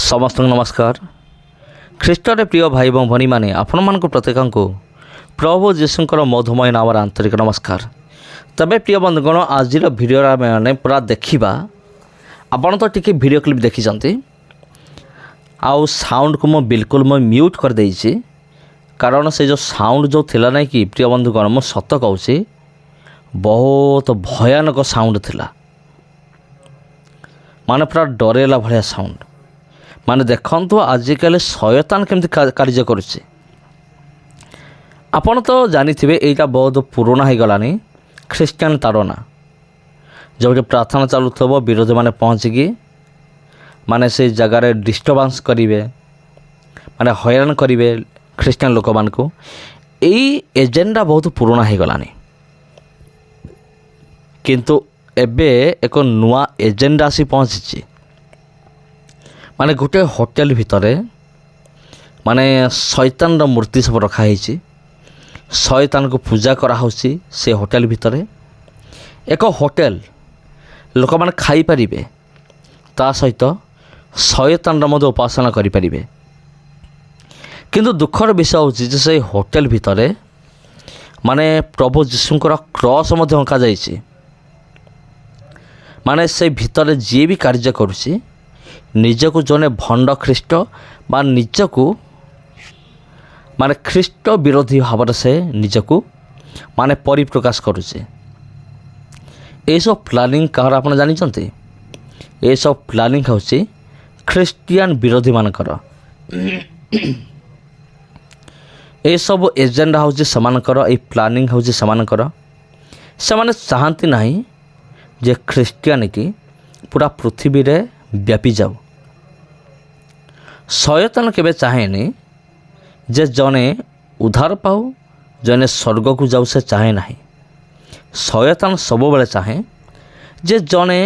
समस्त नमस्कार। ख्रीष्टर प्रिय भाई भौणी मैंने आपण मान प्रत्येक प्रभु जीशुकर मधुमय नाम आंतरिक नमस्कार। तबे प्रिय बंधुगण आज भिडियो मैंने पूरा देखा आपण तो टी वीडियो क्लिप देखी आउ साउंड को मु बिल्कुल म्यूट कर देइछि कारण से जो साउंड जो थिला नहीं कि प्रिय बंधुगण मु सत कहूँ बहुत भयानक साउंड थिला माने पूरा डरेला भाया साउंड माने देखंतु आजिकल शयतान केमती कार्य करुचे आपण तो जानी थे यहाँ बहुत पुराना हो गलानी ख्रीष्टियान ताड़ना जो प्रार्थना चालू थब विरोधी मैंने पहुँचिकी माने से जगार डिस्टर्बांस करेंगे माने हैरान करेंगे ख्रीष्टियान लोक मान को यही एजेंडा बहुत पुराना हो गलानी किंतु एबे एक नुआ एजेंडा आसी पहुँची माने गोटे होटेल भितरे माने शैतान मूर्ति सब रखाई शैतान को पूजा कराहोसी से होटेल भितरे एक होटेल लोक मैंने खाई पारिबे ता सहित शैतान मध्य उपासना करि पारिबे किंतु दुखर विषय होची जे से होटेल भितरे माने प्रभु जीशुंकर क्रॉस मध्य अंका जाइछि माने से भितरे जी भी कार्य करुछि निजको जने भंड ख्रीष्ट बा निजको माने ख्रीष्ट विरोधी भाव से निजको माने परिप्रकाश करुचे ये सब प्लानिंग कहार आप जानी ये सब प्लानिंग होची ख्रीस्टियन विरोधी मानकर ये सब एजेंडा होची समानकर ए प्लानिंग होची समानकर से माने चाहती नहीं जे ख्रीस्टियानिटी पूरा पृथ्वी रे व्यापी जाऊ शयतान केबे चाहेनी जे जने उद्धार पाऊ जने स्वर्ग को जाऊ से चाहे नहीं शयतान सब बेले चाहे जे जने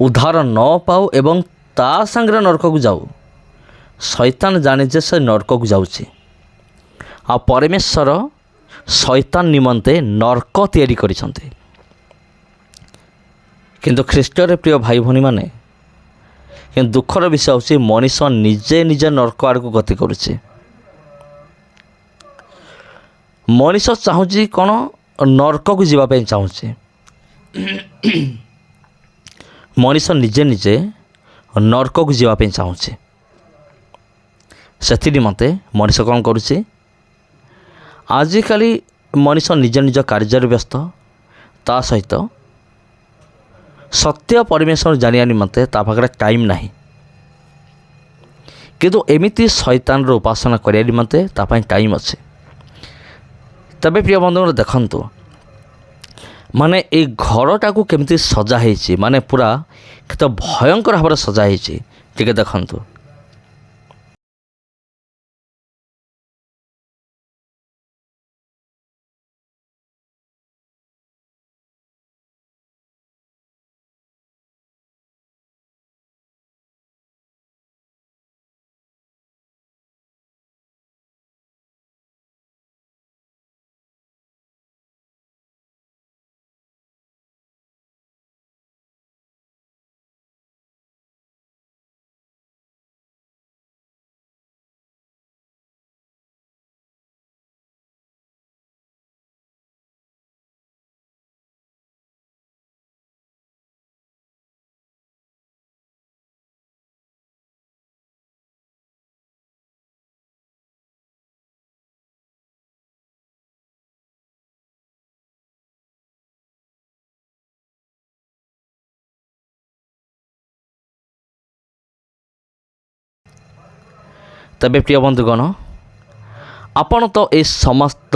उद्धार न पाऊ एवं ता संगे नरक को जाऊ शैतान जाने जे से नरक को जाऊँगी आ परमेश्वर शैतान निमंते नरक तैयारी करिसंते किंतु ख्रीष्टर प्रिय भाई भौणी माने कि दुखर विषय होची मनीष निजे निजे नरक आड़ को गति करुचे मनीष चाहूँगी कौन नरक को जीवाई चाहूँचे मनीष निजे निजे नरक को जीवाई चाहूँचे से निमंते मनीष कौन करुचे आजिकाली मनीष निज निज कार्य व्यस्त ता सहित सत्य परमेश्वर जानिया निमंते ता पाखरे टाइम नहीं किंतु एमिति शैतान रो उपासना करिया निमंते ता पई टाइम अच्छे तबे प्रिय बंधु देखंतु माने ए घरटा को केमती सजा हेछि माने पूरा केते भयंकर भाव सजा हेछि टिके देखंतु तबे प्रिय बंधुगण आपण तो ये समस्त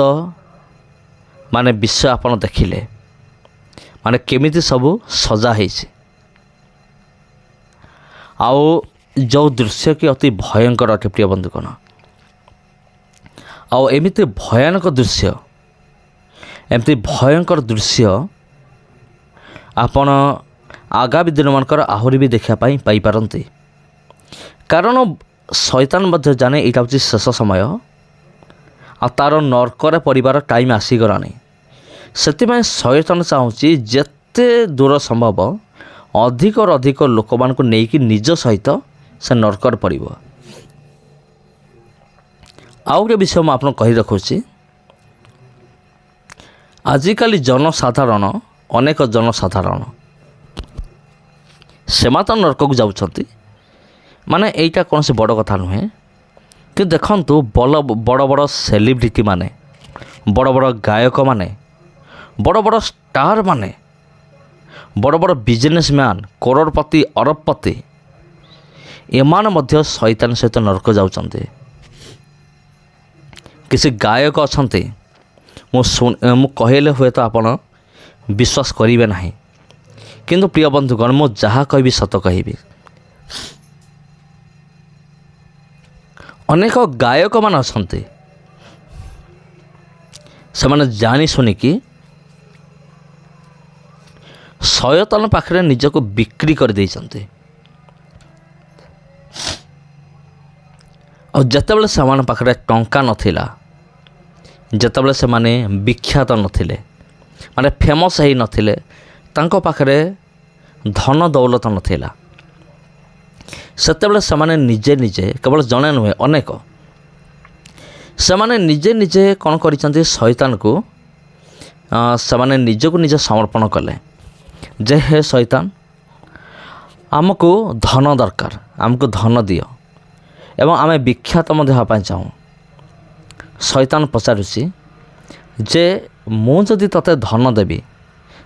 माने विषय आपण देखिले माने केमिति सबू सजा हेछि आउ जो दृश्य की अति भयंकर अटे प्रिय बंधुगण आउ एमिति भयानक दृश्य एमती भयंकर दृश्य आपण आगामी दिन मानकर आहुरी भी देखा पाई पारंती कारण शैतान मध्य जाने यहाँ हूँ शेष समय आ तार नरकर परिवार टाइम आसीगलानी से शैतान चाहूँगी जेते दूर संभव अधिक लोक मान को लेकिन निज सहित ସେ ନର୍କରେ ପଡ଼ିବ। ଆଉ ଗୋଟେ ବିଷୟ ମୁଁ ଆପଣଙ୍କୁ କହି ରଖୁଛି, ଆଜିକାଲି ଜନସାଧାରଣ, ଅନେକ ଜନସାଧାରଣ ସେମାନେ ତ ନର୍କକୁ ଯାଉଛନ୍ତି, ମାନେ ଏଇଟା କୌଣସି ବଡ଼ କଥା ନୁହେଁ। କିନ୍ତୁ ଦେଖନ୍ତୁ ବଡ଼ ବଡ଼ ସେଲିବ୍ରିଟିମାନେ, ବଡ଼ ବଡ଼ ଗାୟକମାନେ, ବଡ଼ ବଡ଼ ଷ୍ଟାରମାନେ, ବଡ଼ ବଡ଼ ବିଜନେସମ୍ୟାନ୍, କରୋଡ଼ପତି, ଅରବପତି, ଏମାନେ ମଧ୍ୟ ଶୈତାନ ସହିତ ନର୍କ ଯାଉଛନ୍ତି। କିଛି ଗାୟକ ଅଛନ୍ତି, ମୁଁ କହିଲେ ହୁଏତ ଆପଣ ବିଶ୍ୱାସ କରିବେ ନାହିଁ, କିନ୍ତୁ ପ୍ରିୟ ବନ୍ଧୁଗଣ, ମୁଁ ଯାହା କହିବି ସତ କହିବି। ଅନେକ ଗାୟକମାନେ ଅଛନ୍ତି, ସେମାନେ ଜାଣି ଶୁଣିକି ଶୟତାନ ପାଖରେ ନିଜକୁ ବିକ୍ରି କରିଦେଇଛନ୍ତି। ଆଉ ଯେତେବେଳେ ସେମାନଙ୍କ ପାଖରେ ଟଙ୍କା ନଥିଲା, ଯେତେବେଳେ ସେମାନେ ବିଖ୍ୟାତ ନଥିଲେ, ମାନେ ଫେମସ୍ ହେଇନଥିଲେ, ତାଙ୍କ ପାଖରେ ଧନ ଦୌଲତ ନଥିଲା, ସେତେବେଳେ ସେମାନେ ନିଜେ ନିଜେ, କେବଳ ଜଣେ ନୁହେଁ ଅନେକ, ସେମାନେ ନିଜେ ନିଜେ କ'ଣ କରିଛନ୍ତି, ଶୈତାନକୁ ସେମାନେ ନିଜକୁ ନିଜେ ସମର୍ପଣ କଲେ ଯେ ହେ ଶୈତାନ, ଆମକୁ ଧନ ଦରକାର, ଆମକୁ ଧନ ଦିଅ ଏବଂ ଆମେ ବିଖ୍ୟାତ ମଧ୍ୟ ହେବା ପାଇଁ ଚାହୁଁ। ଶୈତାନ ପଚାରୁଛି ଯେ ମୁଁ ଯଦି ତୋତେ ଧନ ଦେବି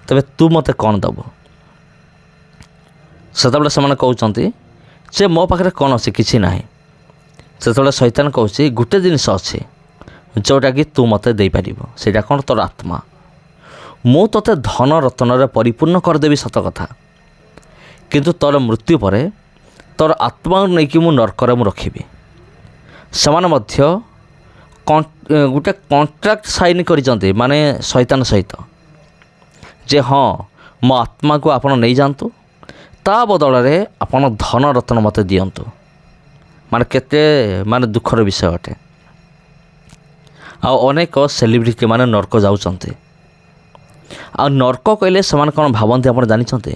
ତେବେ ତୁ ମୋତେ କ'ଣ ଦେବୁ? ସେତେବେଳେ ସେମାନେ କହୁଛନ୍ତି ଯେ ମୋ ପାଖରେ କ'ଣ ଅଛି, କିଛି ନାହିଁ। ସେତେବେଳେ ଶୈତାନ କହୁଛି ଗୋଟେ ଜିନିଷ ଅଛି ଯେଉଁଟାକି ତୁ ମୋତେ ଦେଇପାରିବୁ, ସେଇଟା କ'ଣ? ତୋର ଆତ୍ମା। ମୁଁ ତୋତେ ଧନ ରତ୍ନରେ ପରିପୂର୍ଣ୍ଣ କରିଦେବି ସତ କଥା, କିନ୍ତୁ ତୋର ମୃତ୍ୟୁ ପରେ ତୋର ଆତ୍ମାକୁ ନେଇକି ମୁଁ ନର୍କରେ ରଖିବି। ସେମାନେ ମଧ୍ୟ ଗୋଟେ କଣ୍ଟ୍ରାକ୍ଟ ସାଇନ୍ କରିଛନ୍ତି, ମାନେ ଶୈତାନ ସହିତ, ଯେ ହଁ ମୋ ଆତ୍ମାକୁ ଆପଣ ନେଇଯାଆନ୍ତୁ, ତା ବଦଳରେ ଆପଣ ଧନ ରତ୍ନ ମୋତେ ଦିଅନ୍ତୁ। ମାନେ କେତେ ଦୁଃଖର ବିଷୟ ଅଟେ। ଆଉ ଅନେକ ସେଲିବ୍ରିଟି ମାନେ ନର୍କ ଯାଉଛନ୍ତି। ଆଉ ନର୍କ କହିଲେ ସେମାନେ କ'ଣ ଭାବନ୍ତି ଆପଣ ଜାଣିଛନ୍ତି?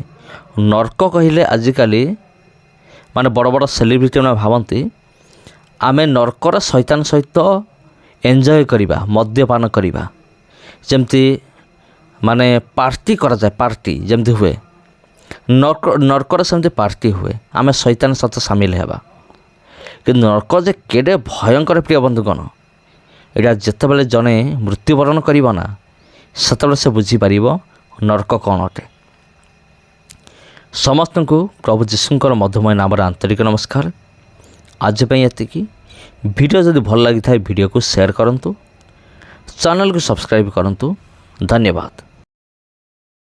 ନର୍କ କହିଲେ ଆଜିକାଲି ମାନେ ବଡ଼ ବଡ଼ ସେଲିବ୍ରିଟି ମାନେ ଭାବନ୍ତି ଆମେ ନର୍କର ଶୈତାନ ସହିତ ଏନ୍ଜୟ କରିବା, ମଦ୍ୟପାନ କରିବା, ଯେମିତି ମାନେ ପାର୍ଟି କରାଯାଏ, ପାର୍ଟି ଯେମିତି ହୁଏ, ନର୍କରେ ସେମିତି ପାର୍ଟି ହୁଏ, ଆମେ ଶୈତାନ ସହିତ ସାମିଲ ହେବା। କିନ୍ତୁ ନର୍କ ଯେ କେଡ଼େ ଭୟଙ୍କର ପ୍ରିୟ ବନ୍ଧୁଗଣ, ଏଇଟା ଯେତେବେଳେ ଜଣେ ମୃତ୍ୟୁବରଣ କରିବ ନା, ସେତେବେଳେ ସେ ବୁଝିପାରିବ ନର୍କ କ'ଣ ଅଟେ। ସମସ୍ତଙ୍କୁ ପ୍ରଭୁ ଯୀଶୁଙ୍କର ମଧୁମୟ ନାମରେ ଆନ୍ତରିକ ନମସ୍କାର। ଆଜି ପାଇଁ ଏତିକି। ଭିଡ଼ିଓ ଯଦି ଭଲ ଲାଗିଥାଏ ଭିଡ଼ିଓକୁ ସେୟାର କରନ୍ତୁ, ଚ୍ୟାନେଲକୁ ସବସ୍କ୍ରାଇବ୍ କରନ୍ତୁ। ଧନ୍ୟବାଦ।